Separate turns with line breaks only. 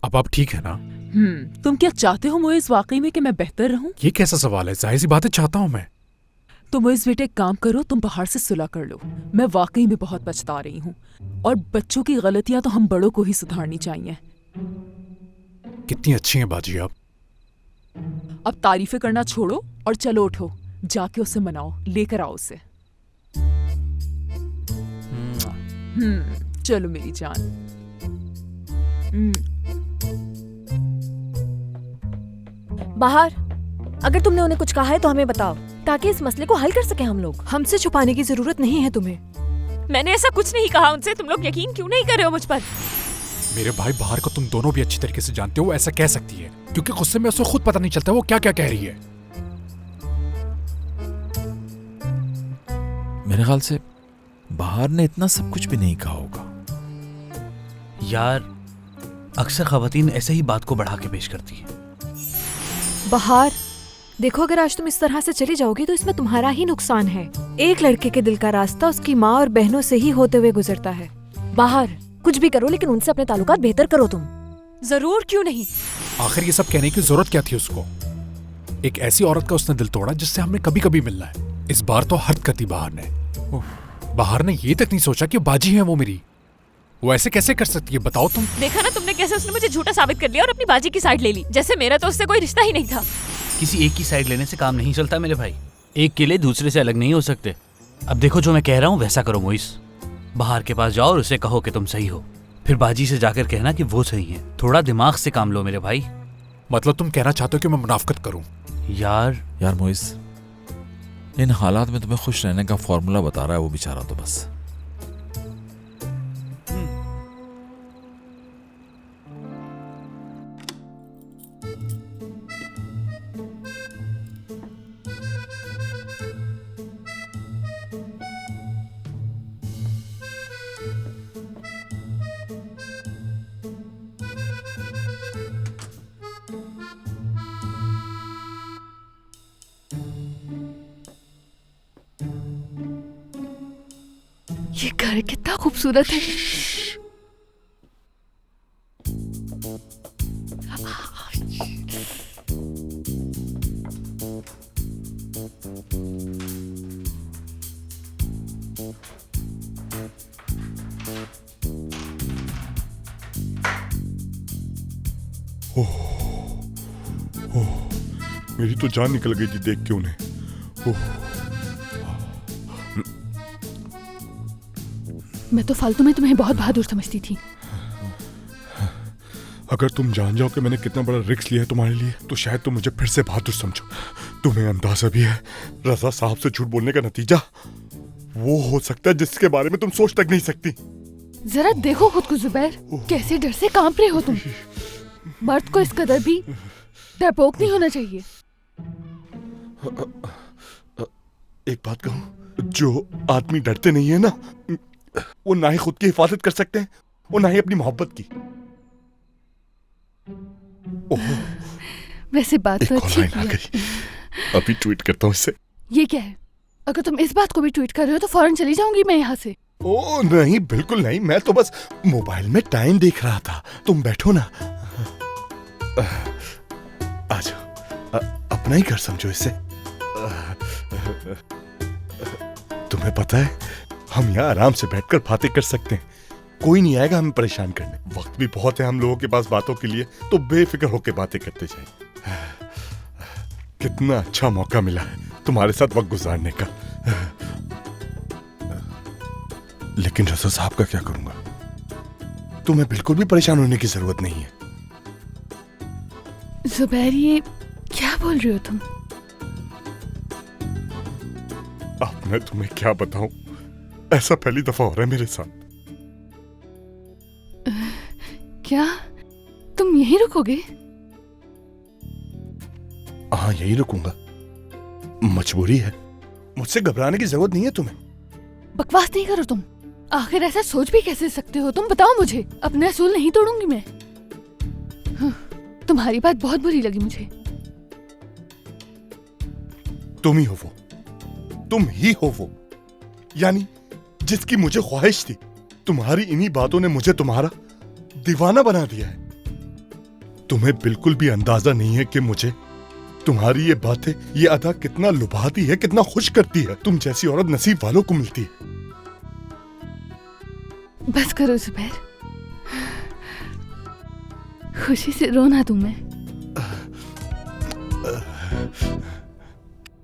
अब आप ठीक है ना?
तुम क्या चाहते हो मोइज वाकई में कि मैं बेहतर रहूं?
ये कैसा सवाल है? जाहिर सी बात है, चाहता हूँ मैं।
तो मोइज बेटे एक काम करो, तुम बाहर से सुलह कर लो। मैं वाकई में बहुत पछता रही हूँ, और बच्चों की गलतियां तो हम बड़ों को ही सुधारनी चाहिए।
कितनी अच्छी हैं बाजी आप।
अब तारीफें करना छोड़ो और चलो उठो, जाके उसे मनाओ, लेकर आओ उसे। चलो मेरी जान।
बाहर, अगर तुमने उन्हें कुछ कहा है तो हमें बताओ, ताकि इस मसले को हल कर सके हम लोग।
हमसे छुपाने की जरूरत नहीं है तुम्हें।
मैंने ऐसा कुछ नहीं कहा उनसे, तुम लोग यकीन क्यों नहीं कर रहे हो मुझ पर?
मेरे भाई बाहर को तुम दोनों भी अच्छी तरीके से जानते हो, ऐसा कह सकती है, क्योंकि गुस्से में उसे खुद पता नहीं चलता वो क्या क्या कह रही है।
मेरे ख्याल से बाहर ने इतना सब कुछ भी नहीं कहा होगा।
यार, अक्सर खवातीन ऐसे ही बात को बढ़ा के पेश करती है।
बाहर देखो, अगर आज तुम इस तरह से चली जाओगी तो इसमें तुम्हारा ही नुकसान है। एक लड़के के दिल का रास्ता उसकी माँ और बहनों से ही होते हुए गुजरता है।
बाहर कुछ भी करो, लेकिन उनसे अपने ताल्लुकात बेहतर करो तुम।
जरूर, क्यों नहीं।
आखिर ये सब कहने की जरूरत क्या थी उसको? एक ऐसी औरत का उसने दिल तोड़ा जिससे हमने कभी कभी मिलना है। इस बार तो हद कर दी बाहर ने। बाहर ने ये तक नहीं सोचा कि बाजी है वो मेरी। वो ऐसे कैसे कर सकती है, बताओ तुम।
देखा ना तुमने कैसे उसने मुझे झूठा साबित कर लिया और अपनी बाजी की साइड ले ली, जैसे मेरा तो उससे कोई रिश्ता ही नहीं था।
किसी एक की साइड लेने से काम नहीं चलता मेरे भाई। एक केले दूसरे से अलग नहीं हो सकते। अब देखो, जो मैं कह रहा हूँ वैसा करो मोइस। बाहर के पास जाओ और उसे कहो कि तुम सही हो, फिर बाजी से जाकर कहना कि वो सही है। थोड़ा दिमाग से काम लो मेरे भाई।
मतलब तुम कहना चाहते हो कि मैं मुनाफकत करूं?
यार मोइस, इन हालात में तुम्हें खुश रहने का फॉर्मूला बता रहा है वो बेचारा तो बस।
ये घर कितना खूबसूरत है।
मेरी तो जान निकल गई थी देख के उन्हें।
मैं तो फालतू में तुम्हें बहुत बहादुर समझती थी।
अगर तुम जान जाओ कि मैंने कितना बड़ा रिस्क लिया है तुम्हारे लिए, तो शायद तुम मुझे फिर से बहादुर समझो। तुम्हें अंदाजा भी है, रजा साहब से झूठ बोलने का नतीजा वो हो सकता है जिसके बारे में तुम सोच तक नहीं सकती।
जरा देखो खुद को जुबैर, कैसे डर से कांप रहे हो तुम। मर्द को इस कदर भी डरपोक नहीं होना चाहिए।
एक बात कहूं, जो आदमी डरते नहीं है ना, वो ना ही खुद की हिफाजत कर सकते हैं और ना ही अपनी मोहब्बत की।
वैसे बात तो अच्छी
आ गई। अभी ट्वीट करता हूँ इससे।
ये क्या है? अगर तुम इस बात को भी ट्वीट कर रहे हो तो फौरन चली जाऊंगी मैं यहाँ से।
ओ नहीं, बिल्कुल नहीं। मैं तो बस मोबाइल में टाइम देख रहा था। तुम बैठो ना, आ जाओ। अपना ही घर समझो इसे। तुम्हें पता है, हम यहाँ आराम से बैठकर बातें कर सकते हैं। कोई नहीं आएगा हमें परेशान करने। वक्त भी बहुत है हम लोगों के पास बातों के लिए, तो बेफिक्र होकर बातें करते जाएं। कितना अच्छा मौका मिला है तुम्हारे साथ वक्त गुजारने का। लेकिन रजा साहब का क्या करूंगा? तुम्हें बिल्कुल भी परेशान होने की जरूरत नहीं है।
जुबैर, ये क्या बोल रहे हो तुम?
अब मैं तुम्हें क्या बताऊं, ऐसा पहली दफा हो रहा है मेरे साथ।
क्या तुम यहीं रुकोगे?
हाँ, यहीं रुकूंगा। मजबूरी है, मुझसे घबराने की जरूरत नहीं है तुम्हें।
बकवास नहीं करो तुम। आखिर ऐसा सोच भी कैसे सकते हो तुम? बताओ मुझे। अपने असूल नहीं तोड़ूंगी मैं। तुम्हारी बात बहुत बुरी लगी मुझे।
तुम ही हो वो, तुम ही हो वो, यानी जिसकी मुझे ख्वाहिश थी। तुम्हारी इन्हीं बातों ने मुझे तुम्हारा दीवाना बना दिया है। तुम्हें बिल्कुल भी अंदाजा नहीं है कि मुझे तुम्हारी ये बातें, ये अदा कितना लुभाती है, कितना खुश करती है। तुम जैसी औरत नसीब वालों को मिलती है।
बस करो जुबैर, खुशी से रोना तुम्हें।